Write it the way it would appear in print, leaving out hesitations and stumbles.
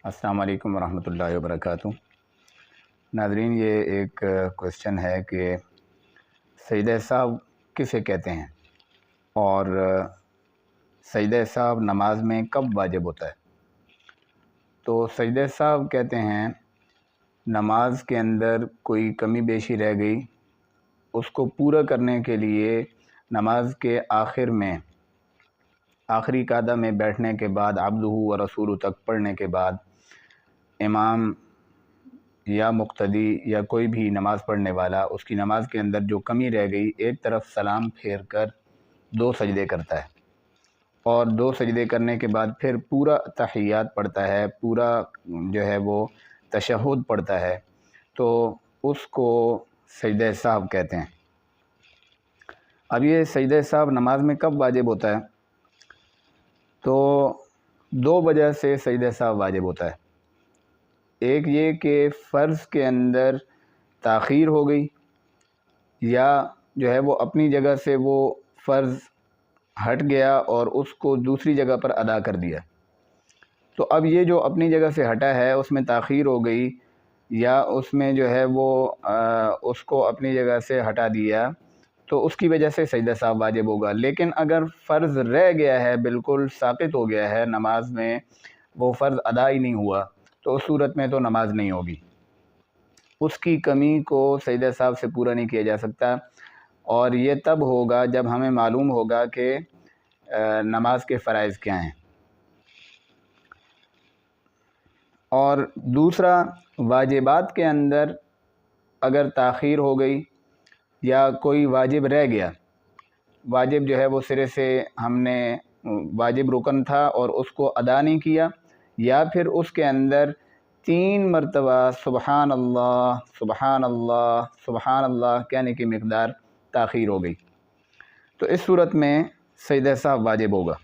السلام علیکم ورحمۃ اللہ وبرکاتہ۔ ناظرین، یہ ایک کویسچن ہے کہ سجدہ سہو کسے کہتے ہیں اور سجدہ سہو نماز میں کب واجب ہوتا ہے؟ تو سجدہ سہو کہتے ہیں نماز کے اندر کوئی کمی بیشی رہ گئی، اس کو پورا کرنے کے لیے نماز کے آخر میں آخری قعدہ میں بیٹھنے کے بعد عبدہ و رسولہ تک پڑھنے کے بعد امام یا مقتدی یا کوئی بھی نماز پڑھنے والا اس کی نماز کے اندر جو کمی رہ گئی، ایک طرف سلام پھیر کر 2 سجدے کرتا ہے اور 2 سجدے کرنے کے بعد پھر پورا تحیات پڑھتا ہے، پورا جو ہے وہ تشہد پڑھتا ہے، تو اس کو سجدہ سہو کہتے ہیں۔ اب یہ سجدہ سہو نماز میں کب واجب ہوتا ہے؟ تو 2 وجہ سے سجدہ سہو واجب ہوتا ہے۔ ایک یہ کہ فرض کے اندر تاخیر ہو گئی یا جو ہے وہ اپنی جگہ سے وہ فرض ہٹ گیا اور اس کو دوسری جگہ پر ادا کر دیا، تو اب یہ جو اپنی جگہ سے ہٹا ہے اس میں تاخیر ہو گئی یا اس میں جو ہے وہ اس کو اپنی جگہ سے ہٹا دیا، تو اس کی وجہ سے سجدہ سہو واجب ہوگا۔ لیکن اگر فرض رہ گیا ہے، بالکل ساقط ہو گیا ہے نماز میں، وہ فرض ادا ہی نہیں ہوا، تو اس صورت میں تو نماز نہیں ہوگی، اس کی کمی کو سجدہ سہو سے پورا نہیں کیا جا سکتا، اور یہ تب ہوگا جب ہمیں معلوم ہوگا کہ نماز کے فرائض کیا ہیں۔ اور دوسرا، واجبات کے اندر اگر تاخیر ہو گئی یا کوئی واجب رہ گیا، واجب جو ہے وہ سرے سے ہم نے واجب رکن تھا اور اس کو ادا نہیں کیا، یا پھر اس کے اندر 3 مرتبہ سبحان اللہ سبحان اللہ سبحان اللہ کہنے کی مقدار تاخیر ہو گئی، تو اس صورت میں سجدہ سہو واجب ہوگا۔